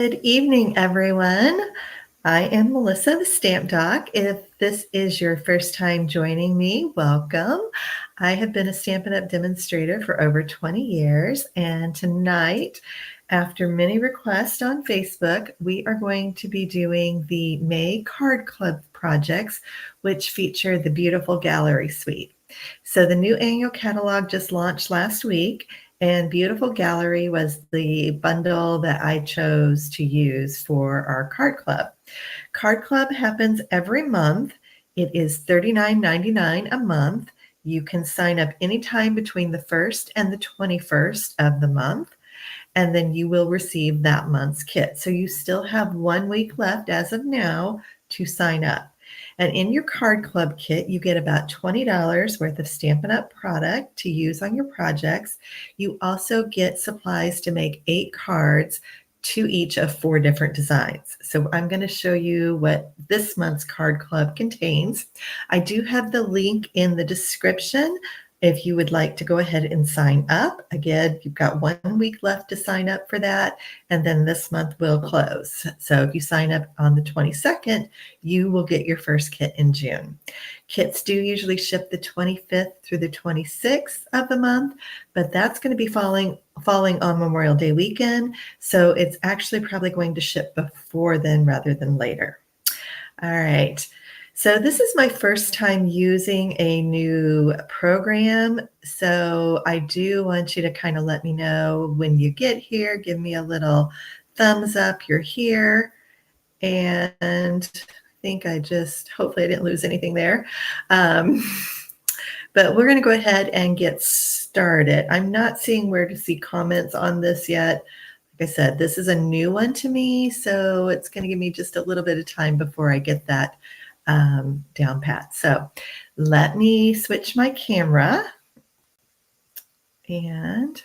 Good evening, everyone. I am Melissa, the Stamp Doc. If this is your first time joining me, welcome. I have been a Stampin' Up! Demonstrator for over 20 years, and tonight, after many requests on Facebook, we are going to be doing the May Card Club projects, which feature the beautiful gallery suite. So the new annual catalog just launched last week, and Beautiful Gallery was the bundle that I chose to use for our card club. Card club happens every month. It is $39.99 a month. You can sign up anytime between the 1st and the 21st of the month, and then you will receive that month's kit. So you still have 1 week left as of now to sign up. And in your card club kit, you get about $20 worth of Stampin' Up! Product to use on your projects. You also get supplies to make 8 cards to each of 4 different designs. So I'm going to show you what this month's card club contains. I do have the link in the description if you would like to go ahead and sign up. Again, you've got 1 week left to sign up for that, and then this month will close. So if you sign up on the 22nd, you will get your first kit in June. Kits do usually ship the 25th through the 26th of the month, but that's going to be falling on Memorial Day weekend, so it's actually probably going to ship before then rather than later. All right. So this is my first time using a new program, so I do want you to kind of let me know when you get here. Give me a little thumbs up you're here, and I think hopefully I didn't lose anything there. But we're going to go ahead and get started. I'm not seeing where to see comments on this yet. Like I said, this is a new one to me, so it's going to give me just a little bit of time before I get that down pat. So let me switch my camera, and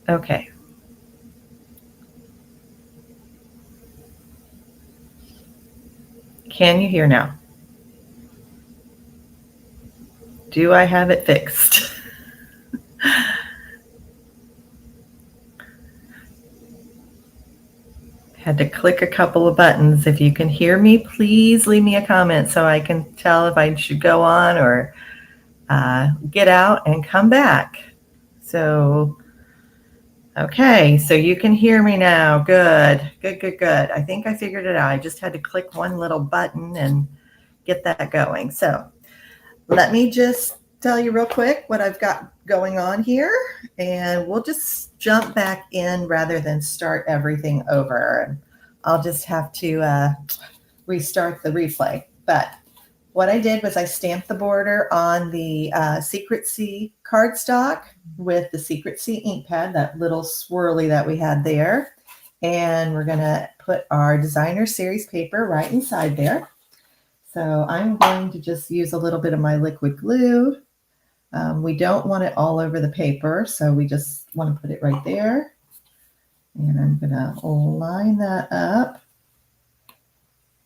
Okay. Can you hear now? Do I have it fixed? Had to click a couple of buttons. If you can hear me, please leave me a comment so I can tell if I should go on or get out and come back. So, okay, so you can hear me now. Good, good, good, good. I think I figured it out. I just had to click one little button and get that going. So let me just tell you real quick what I've got going on here, and we'll just jump back in rather than start everything over. I'll just have to restart the replay. But what I did was I stamped the border on the Secret C cardstock with the Secret C ink pad, that little swirly that we had there. And we're going to put our designer series paper right inside there. So I'm going to just use a little bit of my liquid glue. We don't want it all over the paper, so we just want to put it right there. And I'm going to line that up.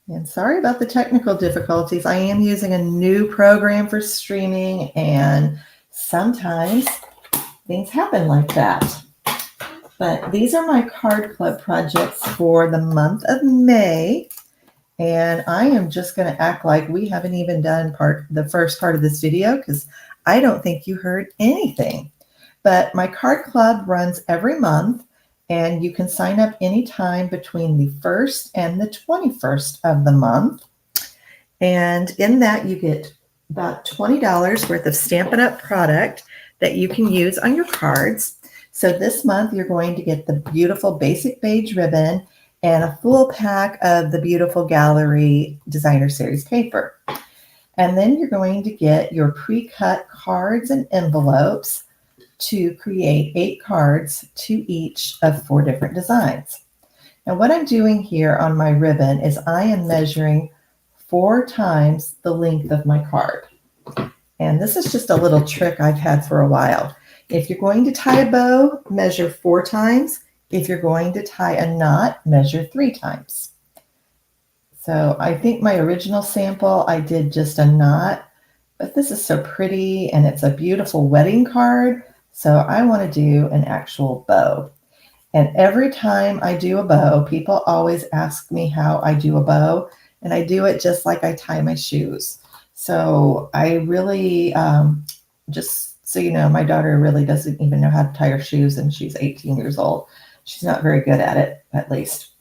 And sorry about the technical difficulties. I am using a new program for streaming, and sometimes things happen like that. But these are my card club projects for the month of May. And I am just going to act like we haven't even done the first part of this video, because I don't think you heard anything. But my card club runs every month, and you can sign up anytime between the 1st and the 21st of the month. And in that, you get about $20 worth of Stampin' Up! Product that you can use on your cards. So this month, you're going to get the beautiful basic beige ribbon and a full pack of the beautiful Gallery Designer Series paper. And then you're going to get your pre-cut cards and envelopes to create 8 cards to each of 4 different designs. Now what I'm doing here on my ribbon is I am measuring 4 times the length of my card. And this is just a little trick I've had for a while. If you're going to tie a bow, measure 4 times. If you're going to tie a knot, measure 3 times. So I think my original sample, I did just a knot, but this is so pretty and it's a beautiful wedding card. So I want to do an actual bow. And every time I do a bow, people always ask me how I do a bow, and I do it just like I tie my shoes. So I really, just so you know, my daughter really doesn't even know how to tie her shoes, and she's 18 years old. She's not very good at it, at least.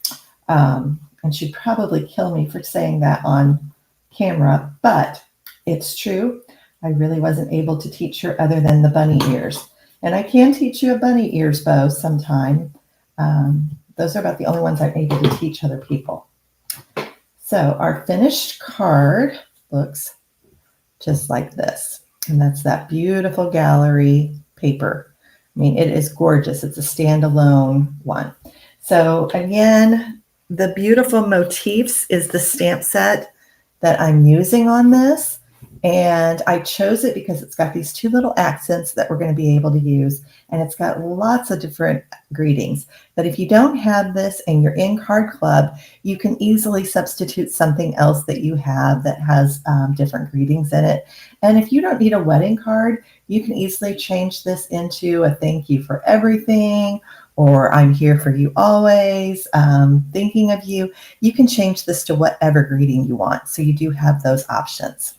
And she'd probably kill me for saying that on camera, but it's true. I really wasn't able to teach her other than the bunny ears. And I can teach you a bunny ears bow sometime. Those are about the only ones I'm able to teach other people. So our finished card looks just like this. And that's that beautiful Gallery paper. I mean, it is gorgeous. It's a standalone one. So again, the beautiful motifs is the stamp set that I'm using on this. And I chose it because it's got these 2 little accents that we're going to be able to use. And it's got lots of different greetings. But if you don't have this and you're in Card Club, you can easily substitute something else that you have that has different greetings in it. And if you don't need a wedding card, you can easily change this into a thank you for everything, or I'm here for you always, thinking of you. You can change this to whatever greeting you want. So you do have those options.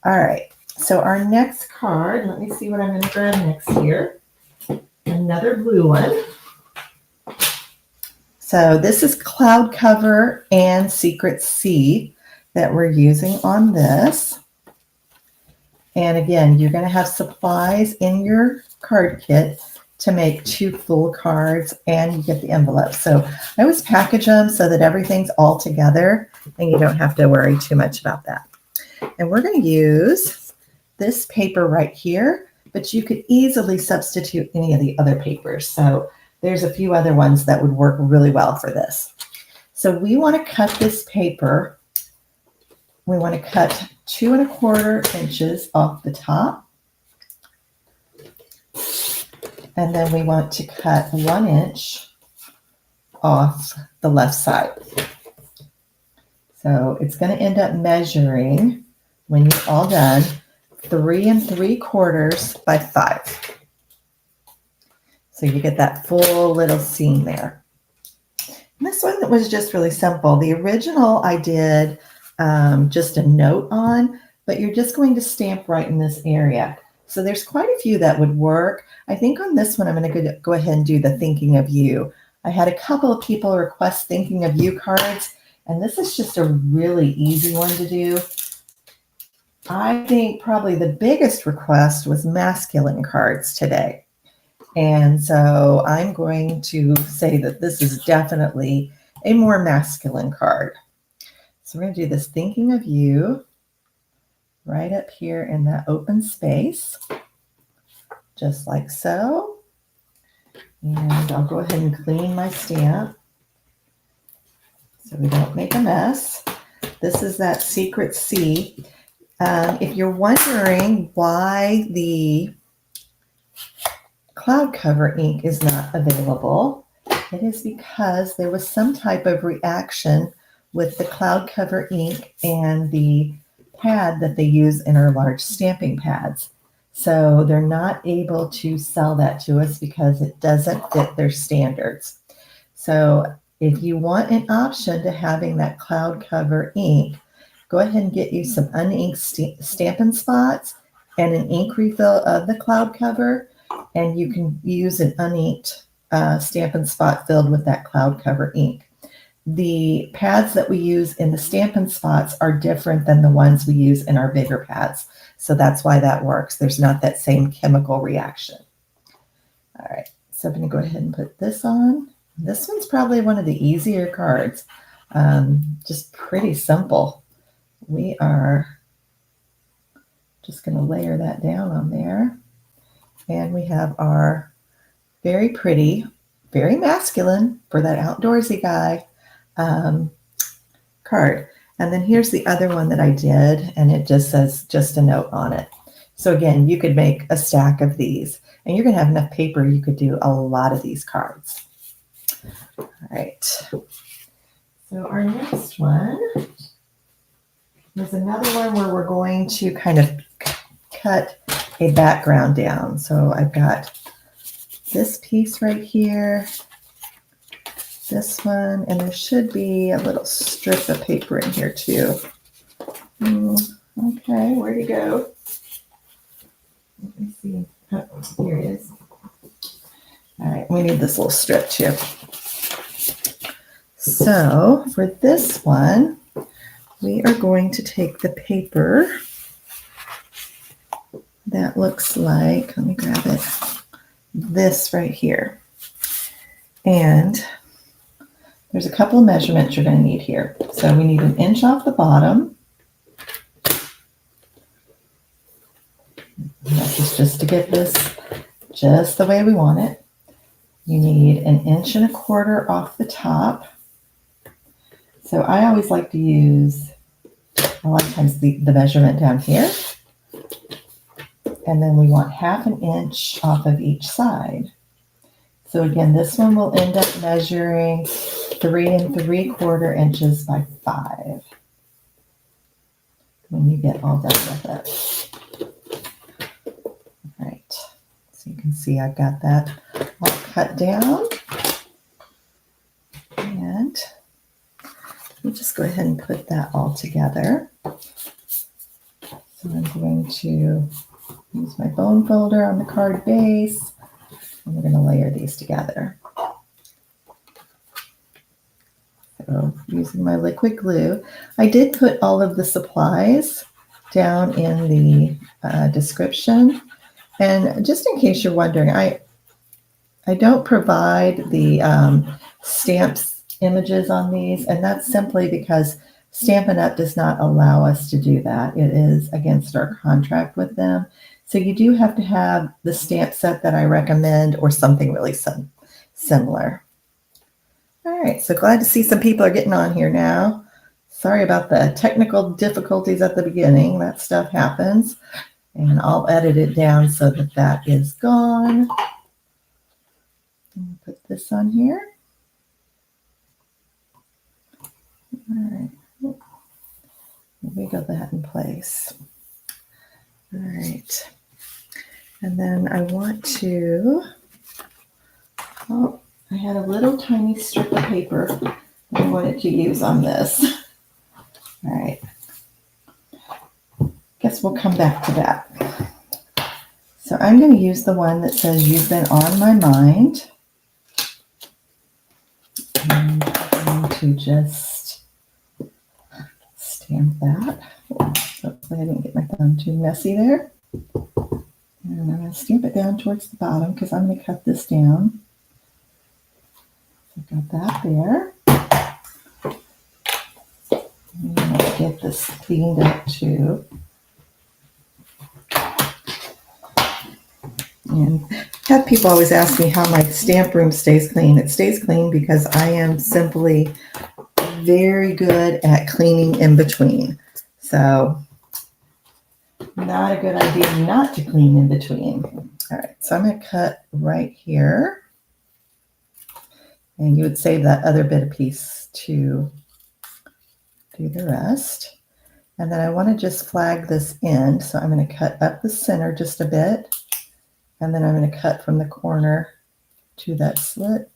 All right, so our next card, let me see what I'm going to grab next here. Another blue one. So this is Cloud Cover and Secret C that we're using on this. And again, you're going to have supplies in your card kit to make 2 full cards, and you get the envelopes. So I always package them so that everything's all together and you don't have to worry too much about that. And we're going to use this paper right here, but you could easily substitute any of the other papers. So there's a few other ones that would work really well for this. So we want to cut this paper. We want to cut 2 1/4 inches off the top. And then we want to cut 1 inch off the left side. So it's going to end up measuring, when you're all done, 3 3/4 by 5. So you get that full little seam there. And this one was just really simple. The original I did just a note on, but you're just going to stamp right in this area. So there's quite a few that would work. I think on this one, I'm going to go ahead and do the thinking of you. I had a couple of people request thinking of you cards, and this is just a really easy one to do. I think probably the biggest request was masculine cards today. And so I'm going to say that this is definitely a more masculine card. So we're going to do this thinking of you right up here in that open space, just like so. And I'll go ahead and clean my stamp so we don't make a mess. This is that secret C. If you're wondering why the cloud cover ink is not available, it is because there was some type of reaction with the cloud cover ink and the pad that they use in our large stamping pads. So they're not able to sell that to us because it doesn't fit their standards. So if you want an option to having that cloud cover ink, go ahead and get you some uninked Stampin' spots and an ink refill of the cloud cover, and you can use an uninked Stampin' spot filled with that cloud cover ink. The pads that we use in the Stampin' spots are different than the ones we use in our bigger pads. So that's why that works. There's not that same chemical reaction. All right, so I'm going to go ahead and put this on. This one's probably one of the easier cards. Just pretty simple. We are just going to layer that down on there. And we have our very pretty, very masculine for that outdoorsy guy card. And then here's the other one that I did, and it just says just a note on it. So again, you could make a stack of these, and you're going to have enough paper, you could do a lot of these cards. All right. So our next one is another one where we're going to kind of cut a background down. So I've got this piece right here, this one, and there should be a little strip of paper in here too. Okay, where'd it go? Let me see. Oh, here it is. All right, we need this little strip too. So for this one, we are going to take the paper that looks like, let me grab it, this right here. And there's a couple of measurements you're going to need here. So we need 1 inch off the bottom. This is just to get this just the way we want it. You need 1 1/4 inch off the top. So I always like to use a lot of times the measurement down here. And then we want 1/2 inch off of each side. So again, this one will end up measuring 3 3/4 inches by 5 when you get all done with it. All right, so you can see I've got that all cut down. And we'll just go ahead and put that all together. So I'm going to use my bone folder on the card base, and we're going to layer these together. So using my liquid glue, I did put all of the supplies down in the description. And just in case you're wondering, I don't provide the stamps images on these, and that's simply because Stampin' Up! Does not allow us to do that. It is against our contract with them. So you do have to have the stamp set that I recommend or something really similar. All right, so glad to see some people are getting on here now. Sorry about the technical difficulties at the beginning. That stuff happens. And I'll edit it down so that that is gone. And put this on here. All right. Wiggle that in place. All right. And then I want to, oh, I had a little tiny strip of paper that I wanted to use on this. All right. Guess we'll come back to that. So I'm going to use the one that says "You've Been on My Mind." And I'm going to just stamp that. Hopefully I didn't get my thumb too messy there. And I'm going to stamp it down towards the bottom because I'm going to cut this down. So I've got that there. And I'm going to get this cleaned up too. And have people always ask me how my stamp room stays clean. It stays clean because I am simply very good at cleaning in between. So not a good idea not to clean in between. All right, so I'm going to cut right here. And you would save that other bit of piece to do the rest. And then I want to just flag this end. So I'm going to cut up the center just a bit. And then I'm going to cut from the corner to that slit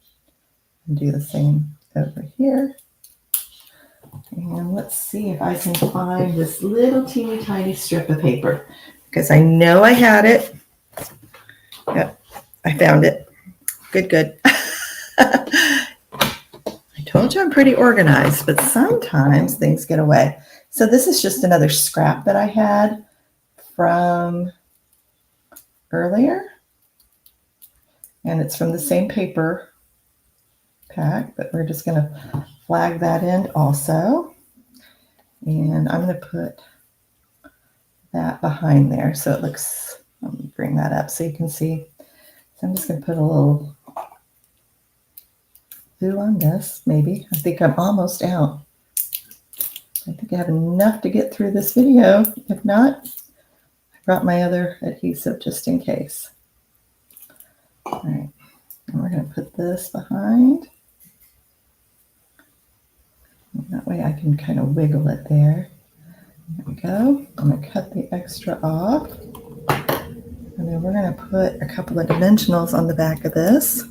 and do the same over here. And let's see if I can find this little teeny tiny strip of paper because I know I had it. Yep, I found it. Good, good. I told you I'm pretty organized, but sometimes things get away. So this is just another scrap that I had from earlier. And it's from the same paper pack, but we're just going to flag that end also. And I'm going to put that behind there so it looks, let me bring that up so you can see. So I'm just going to put a little glue on this, maybe. I think I'm almost out. I think I have enough to get through this video. If not, I brought my other adhesive just in case. All right, and we're going to put this behind. And that way I can kind of wiggle it there. There we go. I'm going to cut the extra off. And then we're going to put a couple of dimensionals on the back of this.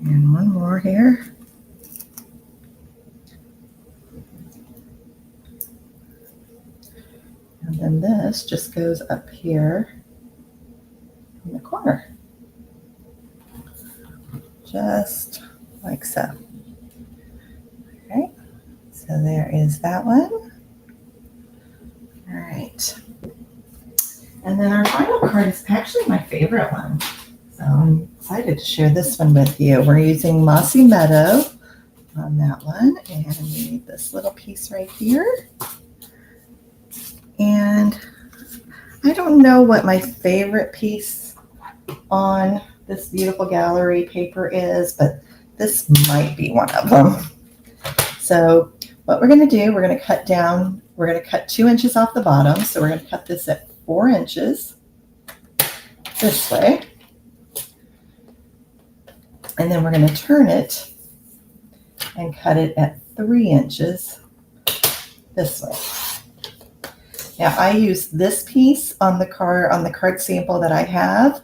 And one more here. And then this just goes up here in the corner. Just like so. Okay, so there is that one. All right. And then our final card is actually my favorite one. So I'm excited to share this one with you. We're using Mossy Meadow on that one. And we need this little piece right here. And I don't know what my favorite piece on this beautiful gallery paper is, but this might be one of them. So what we're going to do, we're going to cut down, we're going to cut 2 inches off the bottom. So we're going to cut this at 4 inches this way. And then we're going to turn it and cut it at 3 inches this way. Now I use this piece on the card sample that I have,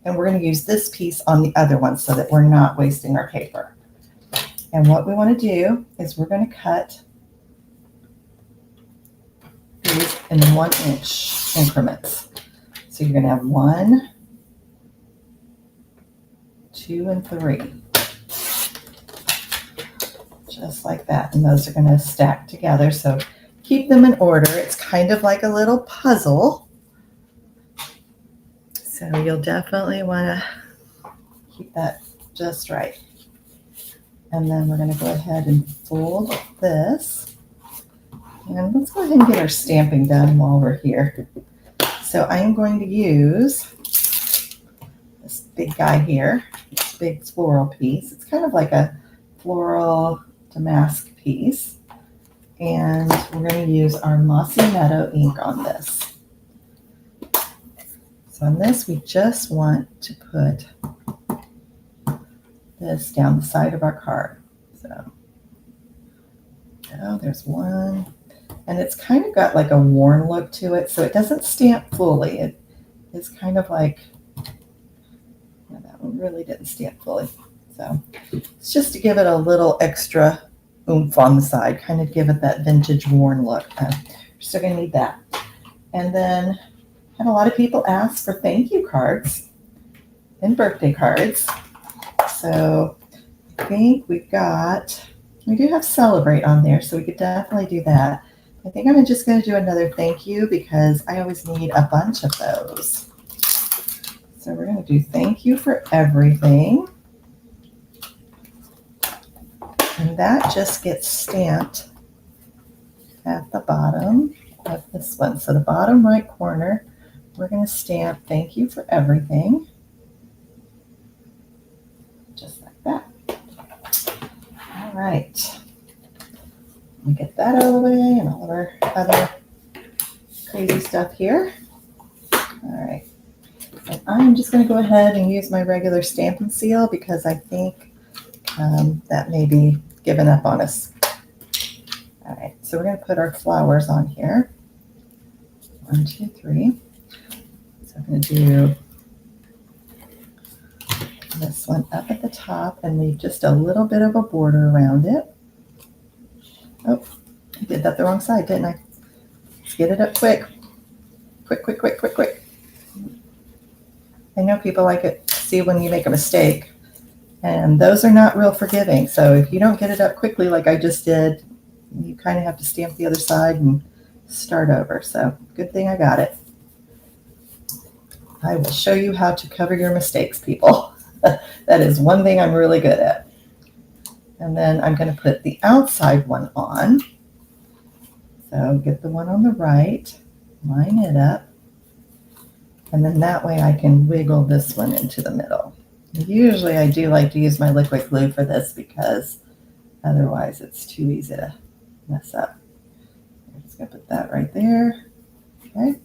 and we're going to use this piece on the other one so that we're not wasting our paper. And what we want to do is we're going to cut these in 1 inch increments. So you're going to have 1, 2, and 3. Just like that. And those are going to stack together. So keep them in order. It's kind of like a little puzzle. So you'll definitely want to keep that just right. And then we're going to go ahead and fold this. And let's go ahead and get our stamping done while we're here. So I'm going to use this big guy here, this big floral piece. It's kind of like a floral damask piece. And we're going to use our Mossy Meadow ink on this. So So on this, we just want to put this down the side of our card. So, oh, there's one. And it's kind of got like a worn look to it, so it doesn't stamp fully. It is kind of like, yeah, that one really didn't stamp fully. So it's just to give it a little extra oomph on the side, kind of give it that vintage worn look. We're still going to need that. And then I had a lot of people ask for thank you cards and birthday cards. So I think we do have celebrate on there, so we could definitely do that. I think I'm just going to do another thank you because I always need a bunch of those. So we're going to do thank you for everything. And that just gets stamped at the bottom of this one. So the bottom right corner, we're going to stamp thank you for everything. Just like that. All right. Let me get that out of the way and all of our other crazy stuff here. All right. And I'm just going to go ahead and use my regular Stampin' Seal because I think that may be giving up on us. All right, so we're going to put our flowers on here. 1, 2, 3. So I'm going to do this one up at the top and leave just a little bit of a border around it. Oh, I did that the wrong side, didn't I? Let's get it up quick. Quick, quick, quick, quick, quick. I know people like it to see when you make a mistake, and those are not real forgiving. So if you don't get it up quickly like I just did, you kind of have to stamp the other side and start over. So good thing I got it. I will show you how to cover your mistakes, people. That is one thing I'm really good at. And then I'm going to put the outside one on. So get the one on the right, line it up, and then that way I can wiggle this one into the middle. Usually I do like to use my liquid glue for this because otherwise it's too easy to mess up. I'm just going to put that right there. Okay,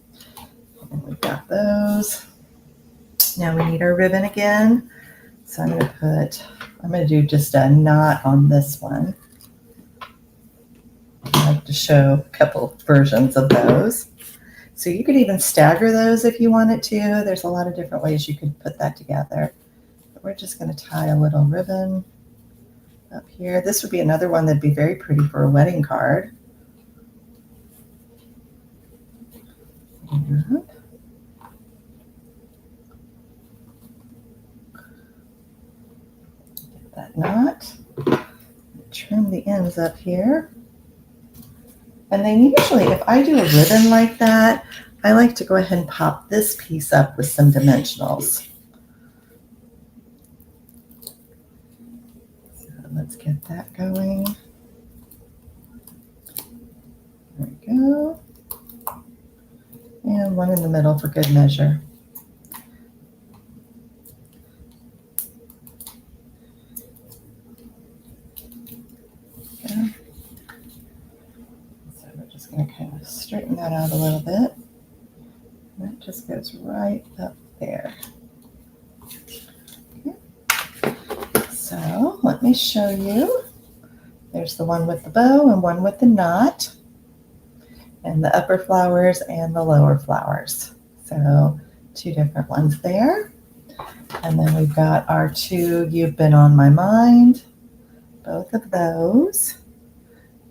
and we've got those. Now we need our ribbon again. So I'm going to do just a knot on this one. I like to show a couple versions of those. So you could even stagger those if you wanted to. There's a lot of different ways you could put that together. But we're just going to tie a little ribbon up here. This would be another one that'd be very pretty for a wedding card. Get that knot. Trim the ends up here. And then usually if I do a ribbon like that, I like to go ahead and pop this piece up with some dimensionals. So let's get that going. There we go. And one in the middle for good measure. Okay. So we're just going to kind of straighten that out a little bit. And that just goes right up there. Okay. So let me show you. There's the one with the bow and one with the knot, and the upper flowers and the lower flowers. So 2 different ones there. And then we've got our 2 You've Been on My Mind, both of those.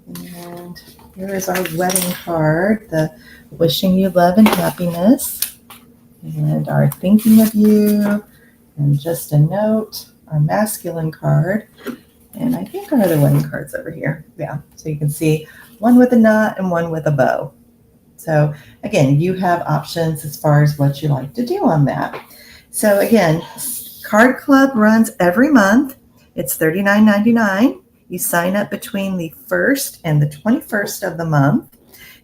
And here is our wedding card, the Wishing You Love and Happiness, and our Thinking of You, and just a note, our masculine card, and I think our other wedding cards over here. Yeah, so you can see one with a knot and one with a bow. So again, you have options as far as what you like to do on that. So again, Card Club runs every month. It's $39.99. You sign up between the 1st and the 21st of the month.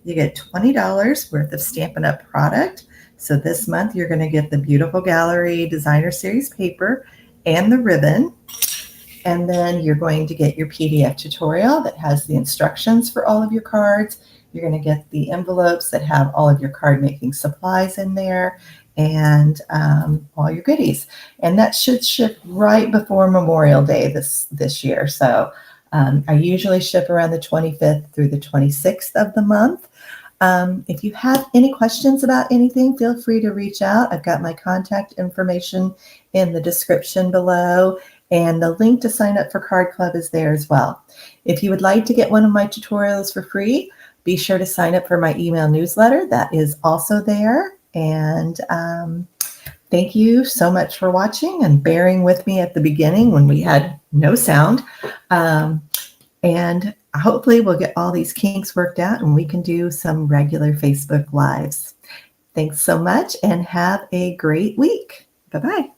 You get $20 worth of Stampin' Up! Product. So this month you're going to get the Beautiful Gallery Designer Series paper and the ribbon. And then you're going to get your PDF tutorial that has the instructions for all of your cards. You're going to get the envelopes that have all of your card making supplies in there and all your goodies. And that should ship right before Memorial Day this year. So I usually ship around the 25th through the 26th of the month. If you have any questions about anything, feel free to reach out. I've got my contact information in the description below, and the link to sign up for Card Club is there as well. If you would like to get one of my tutorials for free, be sure to sign up for my email newsletter. That is also there. And thank you so much for watching and bearing with me at the beginning when we had no sound. And hopefully we'll get all these kinks worked out and we can do some regular Facebook Lives. Thanks so much and have a great week. Bye-bye.